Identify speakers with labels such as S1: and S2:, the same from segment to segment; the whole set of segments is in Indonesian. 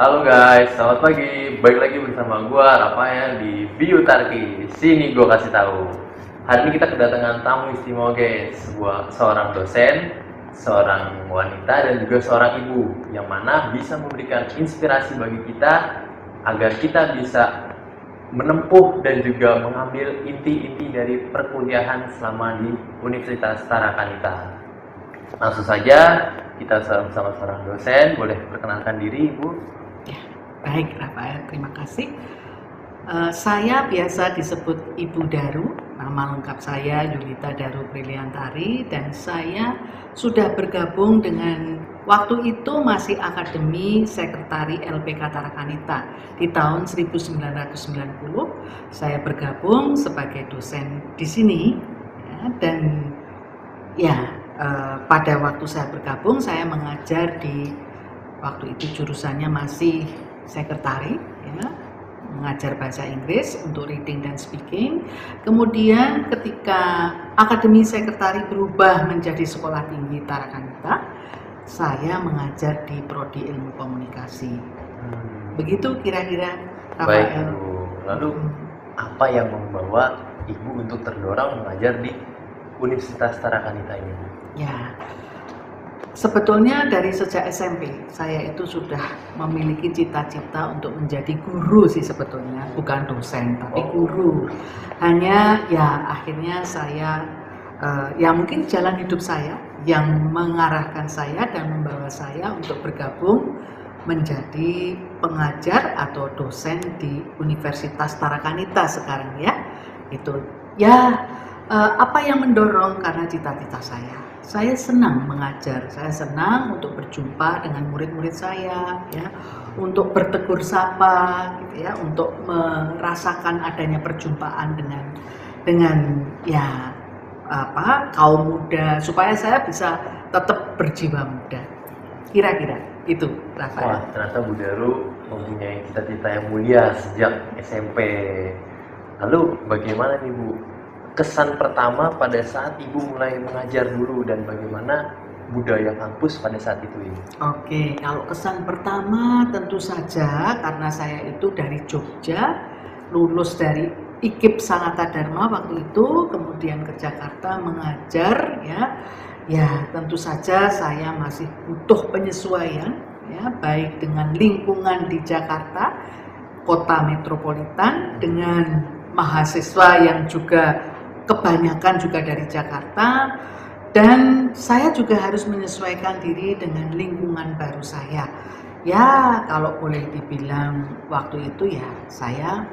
S1: Halo guys, selamat pagi. Balik lagi bersama gua Rafael di Biotarki. Sini gua kasih tahu. Hari ini kita kedatangan tamu istimewa guys, seorang dosen, seorang wanita dan juga seorang ibu yang mana bisa memberikan inspirasi bagi kita agar kita bisa menempuh dan juga mengambil inti-inti dari perkuliahan selama di Universitas Tarakanita. Langsung saja kita bersama seorang dosen. Boleh perkenalkan diri Ibu?
S2: Ya, baik Rafael, terima kasih. Saya biasa disebut Ibu Daru, nama lengkap saya Yulita Daru Briliantari, dan saya sudah bergabung dengan waktu itu masih Akademi Sekretari LPK Tarakanita di tahun 1990. Saya bergabung sebagai dosen di sini, ya, dan ya pada waktu saya bergabung saya mengajar di waktu itu jurusannya masih sekretari, ya, mengajar bahasa Inggris untuk reading dan speaking. Kemudian ketika Akademi Sekretari berubah menjadi Sekolah Tinggi Tarakanita, saya mengajar di Prodi Ilmu Komunikasi. Begitu kira-kira,
S1: Baik
S2: Rafael.
S1: Ibu. Lalu apa yang membawa Ibu untuk terdorong mengajar di Universitas Tarakanita ini?
S2: Ya, sebetulnya dari sejak SMP saya itu sudah memiliki cita-cita untuk menjadi guru sih sebetulnya, bukan dosen tapi guru. Hanya ya akhirnya saya ya mungkin jalan hidup saya yang mengarahkan saya dan membawa saya untuk bergabung menjadi pengajar atau dosen di Universitas Tarakanita sekarang ya. Itu ya apa yang mendorong karena cita-cita saya. Saya senang mengajar, saya senang untuk berjumpa dengan murid-murid saya, ya, untuk bertegur sapa, gitu ya, untuk merasakan adanya perjumpaan dengan ya apa kaum muda supaya saya bisa tetap berjiwa muda. Kira-kira itu, Rafael.
S1: Wah, ternyata Bu Daru mempunyai cita-cita yang mulia sejak SMP. Lalu bagaimana nih Bu? Kesan pertama pada saat Ibu mulai mengajar dulu dan bagaimana budaya kampus pada saat itu ini?
S2: Oke, kalau kesan pertama tentu saja karena saya itu dari Jogja, lulus dari IKIP Sanata Dharma waktu itu, kemudian ke Jakarta mengajar, ya tentu saja saya masih butuh penyesuaian, ya baik dengan lingkungan di Jakarta, kota metropolitan, dengan mahasiswa yang juga kebanyakan juga dari Jakarta, dan saya juga harus menyesuaikan diri dengan lingkungan baru saya. Ya, kalau boleh dibilang waktu itu ya saya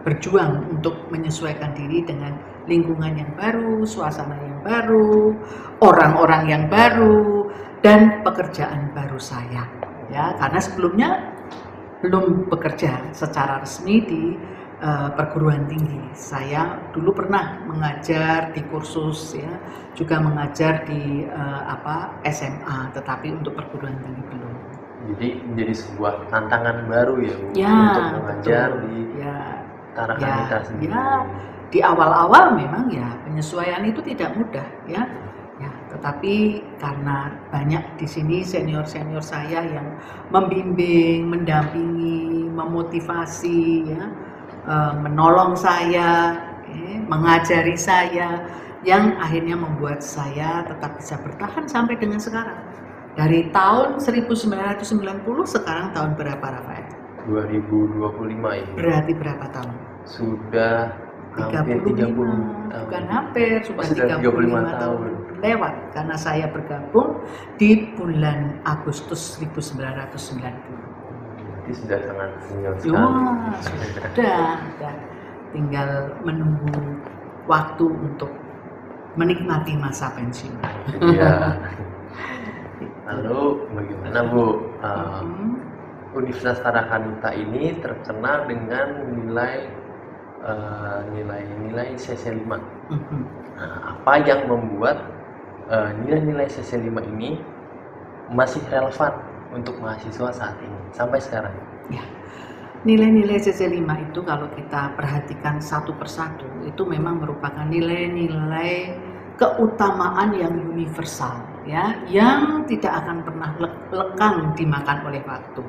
S2: berjuang untuk menyesuaikan diri dengan lingkungan yang baru, suasana yang baru, orang-orang yang baru, dan pekerjaan baru saya. Ya, karena sebelumnya belum bekerja secara resmi di perguruan tinggi. Saya dulu pernah mengajar di kursus, ya, juga mengajar di SMA, tetapi untuk perguruan tinggi belum.
S1: Jadi menjadi sebuah tantangan baru ya Bu,
S2: Ya,
S1: untuk mengajar
S2: betul.
S1: di
S2: Ya,
S1: Tarakanita sendiri.
S2: ya, di awal-awal memang ya penyesuaian itu tidak mudah, ya. Ya, tetapi karena banyak di sini senior-senior saya yang membimbing, mendampingi, memotivasi, ya, menolong saya, mengajari saya, yang akhirnya membuat saya tetap bisa bertahan sampai dengan sekarang. Dari tahun 1990 sekarang tahun berapa, Rafael?
S1: 2025 ini.
S2: Berarti berapa tahun?
S1: Sudah hampir 30 tahun.
S2: Bukan hampir, sudah
S1: 35
S2: tahun lewat karena saya bergabung di bulan Agustus 1990.
S1: Jadi sudah sangat senior sekali.
S2: Sudah tinggal menunggu waktu untuk menikmati masa pensiun.
S1: Iya. Lalu bagaimana Bu? Universitas Tarakanita ini terkenal dengan nilai CC5. Nah, apa yang membuat nilai-nilai CC5 ini masih relevan untuk mahasiswa saat ini sampai sekarang?
S2: Ya, nilai-nilai CC5 itu kalau kita perhatikan satu persatu itu memang merupakan nilai-nilai keutamaan yang universal, ya yang tidak akan pernah lekang dimakan oleh waktu.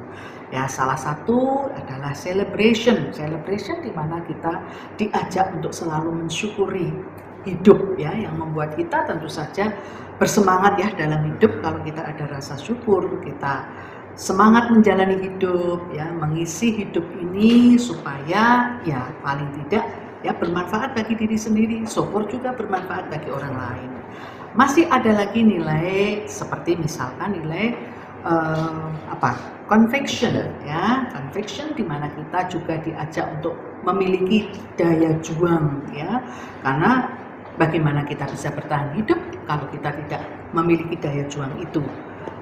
S2: Ya, salah satu adalah celebration di mana kita diajak untuk selalu mensyukuri hidup, ya, yang membuat kita tentu saja bersemangat ya dalam hidup. Kalau kita ada rasa syukur, kita semangat menjalani hidup, ya, mengisi hidup ini supaya ya paling tidak ya bermanfaat bagi diri sendiri, syukur juga bermanfaat bagi orang lain. Masih ada lagi nilai seperti misalkan nilai conviction, ya, conviction di mana kita juga diajak untuk memiliki daya juang, ya, karena bagaimana kita bisa bertahan hidup kalau kita tidak memiliki daya juang itu.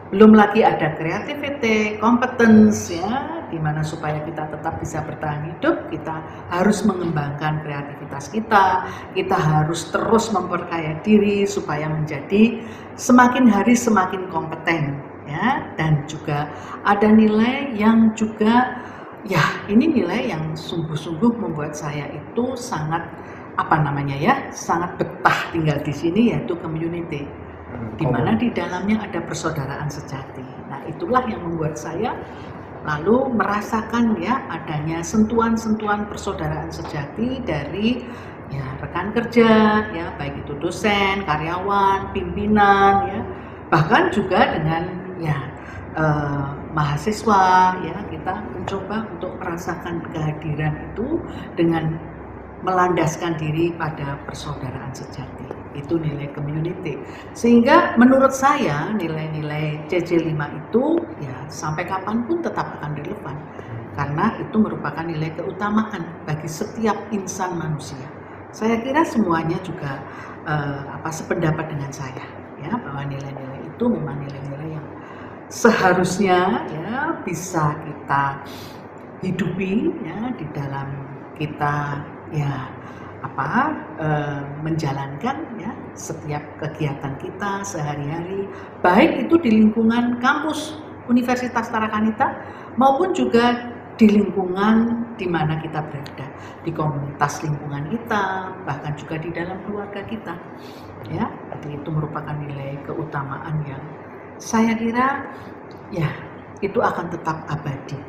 S2: Belum lagi ada creativity, competence, ya, di mana supaya kita tetap bisa bertahan hidup, kita harus mengembangkan kreativitas kita harus terus memperkaya diri supaya menjadi semakin hari semakin kompeten, ya, dan juga ada nilai yang juga, ya, ini nilai yang sungguh-sungguh membuat saya itu sangat sangat betah tinggal di sini, yaitu community. Di mana di dalamnya ada persaudaraan sejati. Nah, itulah yang membuat saya lalu merasakan ya adanya sentuhan-sentuhan persaudaraan sejati dari ya rekan kerja, ya baik itu dosen, karyawan, pimpinan, ya bahkan juga dengan ya mahasiswa, ya kita mencoba untuk merasakan kehadiran itu dengan melandaskan diri pada persaudaraan sejati. Itu nilai community. Sehingga menurut saya nilai-nilai CC5 itu ya sampai kapanpun tetap akan relevan. Karena itu merupakan nilai keutamaan bagi setiap insan manusia. Saya kira semuanya juga sependapat dengan saya, ya, bahwa nilai-nilai itu memang nilai-nilai yang seharusnya ya bisa kita hidupi ya di dalam kita ya menjalankan ya setiap kegiatan kita sehari-hari, baik itu di lingkungan kampus Universitas Tarakanita maupun juga di lingkungan di mana kita berada, di komunitas lingkungan kita, bahkan juga di dalam keluarga kita, ya. Jadi itu merupakan nilai keutamaan yang saya kira ya itu akan tetap abadi,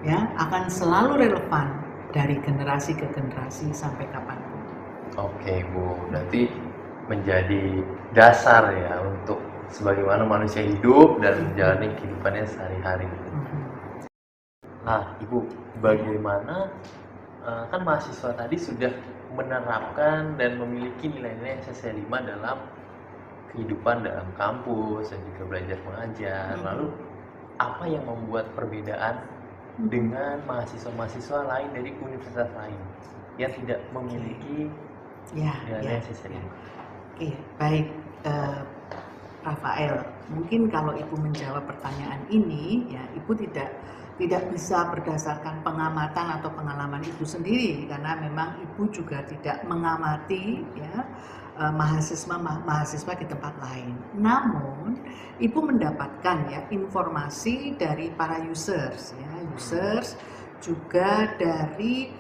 S2: ya, akan selalu relevan dari generasi ke generasi sampai kapanpun.
S1: Oke Bu, berarti menjadi dasar ya untuk sebagaimana manusia hidup dan menjalani kehidupannya sehari-hari. Nah Ibu, bagaimana kan mahasiswa tadi sudah menerapkan dan memiliki nilai-nilai CC5 dalam kehidupan dalam kampus dan juga belajar mengajar. Lalu apa yang membuat perbedaan dengan mahasiswa-mahasiswa lain dari universitas lain yang tidak memiliki nilai CC5?
S2: Oke, baik, Rafael. Mungkin kalau Ibu menjawab pertanyaan ini, ya Ibu tidak bisa berdasarkan pengamatan atau pengalaman Ibu sendiri, karena memang Ibu juga tidak mengamati ya mahasiswa di tempat lain. Namun Ibu mendapatkan ya informasi dari para users, ya juga dari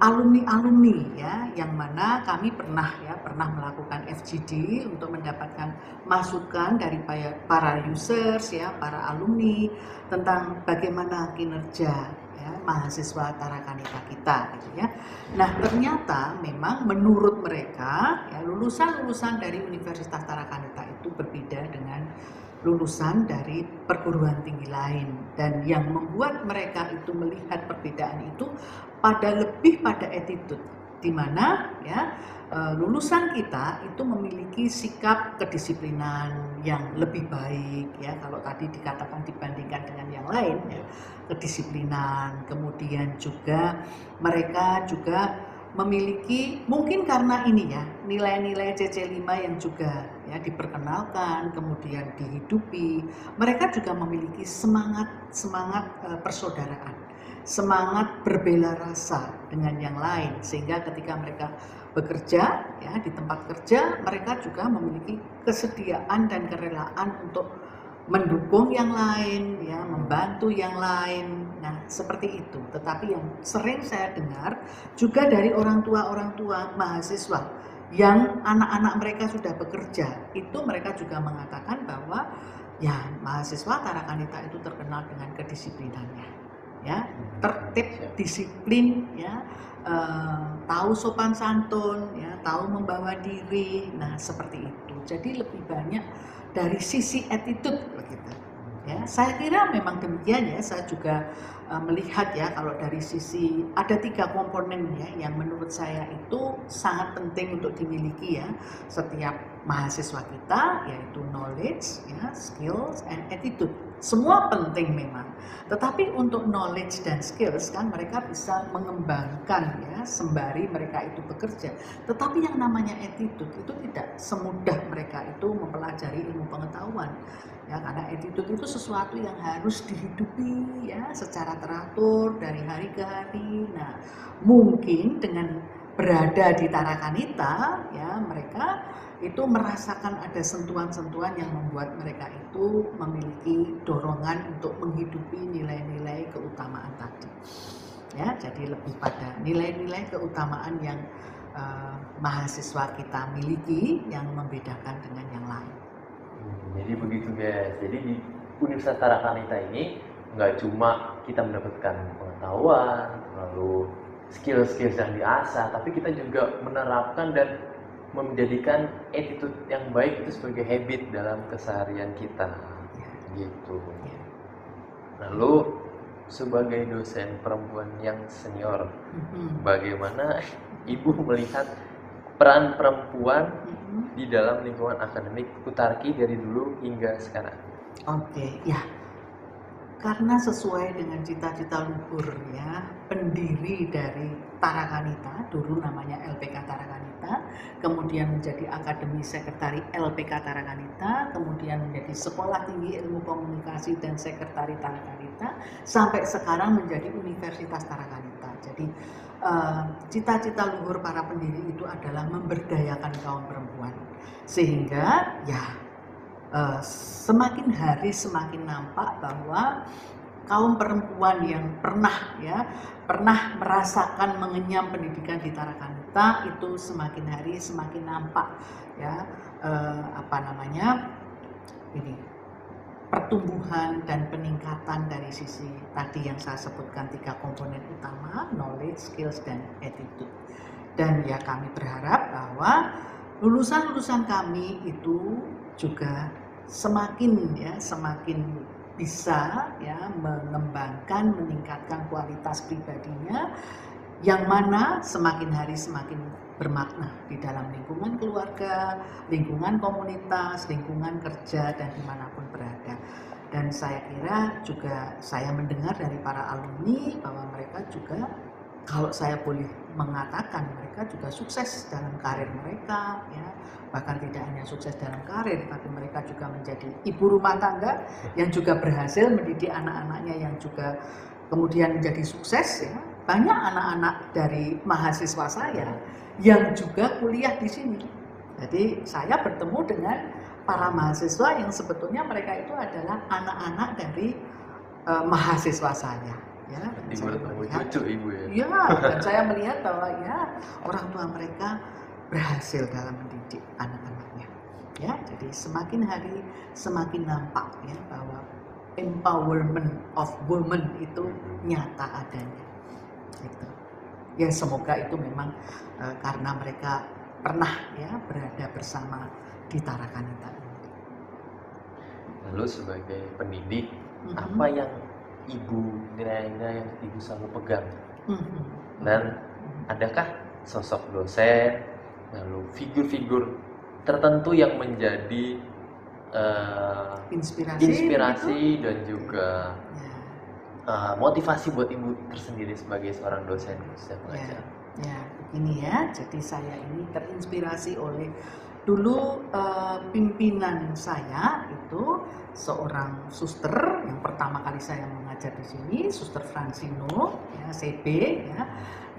S2: alumni ya, yang mana kami pernah melakukan FGD untuk mendapatkan masukan dari para users ya, para alumni tentang bagaimana kinerja ya mahasiswa Tarakanita kita gitu ya. Nah, ternyata memang menurut mereka ya lulusan dari Universitas Tarakanita itu berbeda dengan lulusan dari perguruan tinggi lain, dan yang membuat mereka itu melihat perbedaan itu lebih pada attitude, di mana ya lulusan kita itu memiliki sikap kedisiplinan yang lebih baik ya, kalau tadi dikatakan dibandingkan dengan yang lain ya, kedisiplinan, kemudian juga mereka juga memiliki, mungkin karena ini ya nilai-nilai CC5 yang juga ya diperkenalkan kemudian dihidupi, mereka juga memiliki semangat persaudaraan, semangat berbela rasa dengan yang lain, sehingga ketika mereka bekerja ya di tempat kerja, mereka juga memiliki kesediaan dan kerelaan untuk mendukung yang lain ya, membantu yang lain. Nah, seperti itu. Tetapi yang sering saya dengar juga dari orang tua mahasiswa yang anak-anak mereka sudah bekerja, itu mereka juga mengatakan bahwa ya mahasiswa Tarakanita itu terkenal dengan kedisiplinannya, ya, tertib, disiplin, ya, tahu sopan santun, ya, tahu membawa diri, nah seperti itu. Jadi lebih banyak dari sisi attitude begitu. Ya, saya kira memang demikian ya. Saya juga melihat ya kalau dari sisi ada 3 komponen ya yang menurut saya itu sangat penting untuk dimiliki ya setiap mahasiswa kita, yaitu knowledge, ya, skills, and attitude. Semua penting memang. Tetapi untuk knowledge dan skills kan mereka bisa mengembangkan ya sembari mereka itu bekerja. Tetapi yang namanya attitude itu tidak semudah mereka itu mempelajari ilmu pengetahuan. Ya, karena attitude itu sesuatu yang harus dihidupi ya secara teratur dari hari ke hari. Nah, mungkin dengan berada di Tarakanita ya mereka itu merasakan ada sentuhan-sentuhan yang membuat mereka itu memiliki dorongan untuk menghidupi nilai-nilai keutamaan tadi. Ya, jadi lebih pada nilai-nilai keutamaan yang mahasiswa kita miliki yang membedakan dengan yang lain.
S1: Jadi begitu guys. Jadi di Universitas Tarakanita ini nggak cuma kita mendapatkan pengetahuan, lalu skill-skill yang diasah, tapi kita juga menerapkan dan menjadikan attitude yang baik itu sebagai habit dalam keseharian kita, gitu. Lalu sebagai dosen perempuan yang senior, bagaimana Ibu melihat peran perempuan di dalam lingkungan akademik Utarki dari dulu hingga sekarang?
S2: Oke, ya. Karena sesuai dengan cita-cita luhur ya, pendiri dari Tarakanita, dulu namanya LPK Tarakanita, kemudian menjadi Akademi Sekretari LPK Tarakanita, kemudian menjadi Sekolah Tinggi Ilmu Komunikasi dan Sekretari Tarakanita, sampai sekarang menjadi Universitas Tarakanita. Jadi cita-cita luhur para pendiri itu adalah memberdayakan kaum perempuan, sehingga ya semakin hari semakin nampak bahwa kaum perempuan yang pernah merasakan mengenyam pendidikan di Tarakanita itu semakin hari semakin nampak ya ini pertumbuhan dan peningkatan dari sisi tadi yang saya sebutkan 3 komponen utama, knowledge, skills, dan attitude. Dan ya kami berharap bahwa lulusan-lulusan kami itu juga semakin bisa ya mengembangkan, meningkatkan kualitas pribadinya, yang mana semakin hari semakin bermakna di dalam lingkungan keluarga, lingkungan komunitas, lingkungan kerja, dan dimanapun berada. Dan saya kira juga saya mendengar dari para alumni bahwa mereka juga, kalau saya boleh mengatakan, mereka juga sukses dalam karir mereka ya. Bahkan tidak hanya sukses dalam karir, tapi mereka juga menjadi ibu rumah tangga yang juga berhasil mendidik anak-anaknya yang juga kemudian menjadi sukses ya. Banyak anak-anak dari mahasiswa saya yang juga kuliah di sini. Jadi saya bertemu dengan para mahasiswa yang sebetulnya mereka itu adalah anak-anak dari mahasiswa saya. Ya,
S1: cucu Ibu ya.
S2: Ya, dan saya melihat bahwa ya orang tua mereka berhasil dalam mendidik anak-anaknya. Ya, jadi semakin hari semakin nampak ya bahwa empowerment of women itu nyata adanya. Gitu. Ya semoga itu memang karena mereka pernah ya berada bersama di Tarakanita.
S1: Lalu sebagai pendidik, apa yang Ibu nilai-nilai yang Ibu selalu pegang? Dan adakah sosok dosen, lalu figur-figur tertentu yang menjadi inspirasi
S2: gitu?
S1: Dan juga motivasi buat Ibu tersendiri sebagai seorang dosen pengajar?
S2: Ya, begini ya. Jadi saya ini terinspirasi oleh dulu pimpinan saya itu seorang suster yang pertama kali saya mengajar di sini, Suster Francino, ya, CB, ya,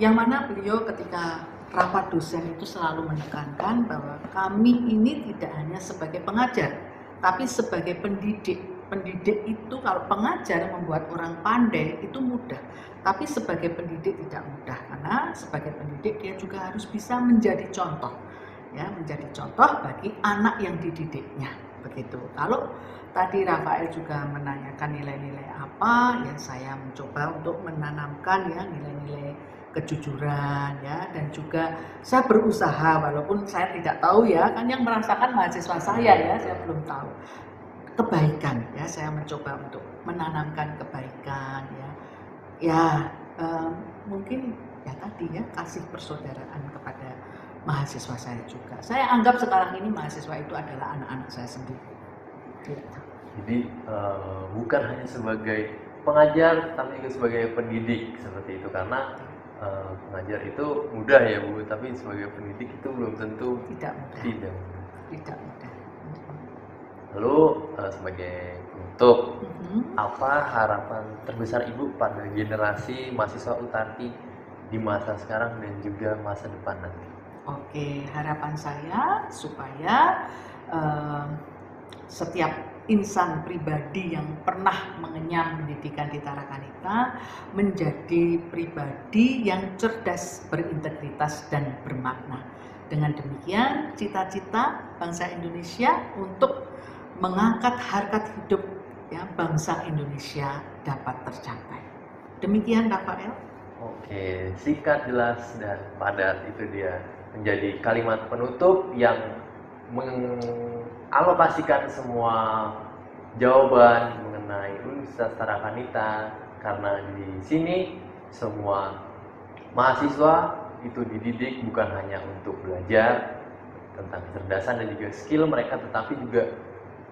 S2: yang mana beliau ketika rapat dosen itu selalu menekankan bahwa kami ini tidak hanya sebagai pengajar, tapi sebagai pendidik. Pendidik itu kalau pengajar membuat orang pandai itu mudah, tapi sebagai pendidik tidak mudah, karena sebagai pendidik dia juga harus bisa menjadi contoh. ya, menjadi contoh bagi anak yang dididiknya, begitu. Kalau tadi Rafael juga menanyakan nilai-nilai apa, ya saya mencoba untuk menanamkan ya nilai-nilai kejujuran ya, dan juga saya berusaha walaupun saya tidak tahu ya, kan yang merasakan mahasiswa saya ya, saya belum tahu. Kebaikan ya, saya mencoba untuk menanamkan kebaikan ya. Ya, mungkin ya tadi ya, kasih persaudaraan kepada mahasiswa saya juga. Saya anggap sekarang ini mahasiswa itu adalah anak-anak saya sendiri. Gitu.
S1: Jadi bukan hanya sebagai pengajar, tapi juga sebagai pendidik seperti itu. Karena pengajar itu mudah ya Bu, tapi sebagai pendidik itu belum tentu
S2: Tidak mudah.
S1: tidak.
S2: Tidak mudah.
S1: Lalu sebagai penutup, apa harapan terbesar Ibu pada generasi mahasiswa Utarki di masa sekarang dan juga masa depan nanti?
S2: Oke, harapan saya supaya setiap insan pribadi yang pernah mengenyam pendidikan di Tarakanita menjadi pribadi yang cerdas, berintegritas, dan bermakna. Dengan demikian, cita-cita bangsa Indonesia untuk mengangkat harkat hidup ya, bangsa Indonesia dapat tercapai. Demikian Rafael.
S1: Oke, singkat, jelas, dan padat itu dia menjadi kalimat penutup yang mengalokasikan semua jawaban mengenai Universitas Tarakanita, karena di sini semua mahasiswa itu dididik bukan hanya untuk belajar tentang kecerdasan dan juga skill mereka, tetapi juga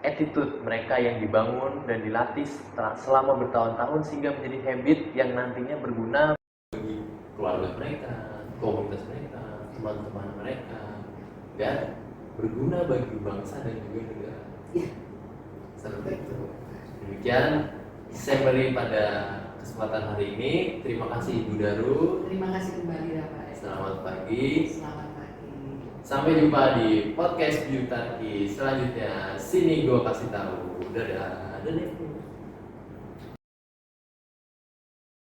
S1: attitude mereka yang dibangun dan dilatih selama bertahun-tahun sehingga menjadi habit yang nantinya berguna bagi keluarga mereka, komunitas mereka, teman-teman mereka, dan berguna bagi bangsa dan juga negara.
S2: Ya.
S1: Seperti itu. Demikian summary pada kesempatan hari ini. Terima kasih Ibu Daru.
S2: Terima kasih kembali Rafael.
S1: Selamat pagi.
S2: Selamat pagi.
S1: Sampai jumpa di podcast Biutarki selanjutnya. Sini gua kasih tahu. Dadah. Dadah.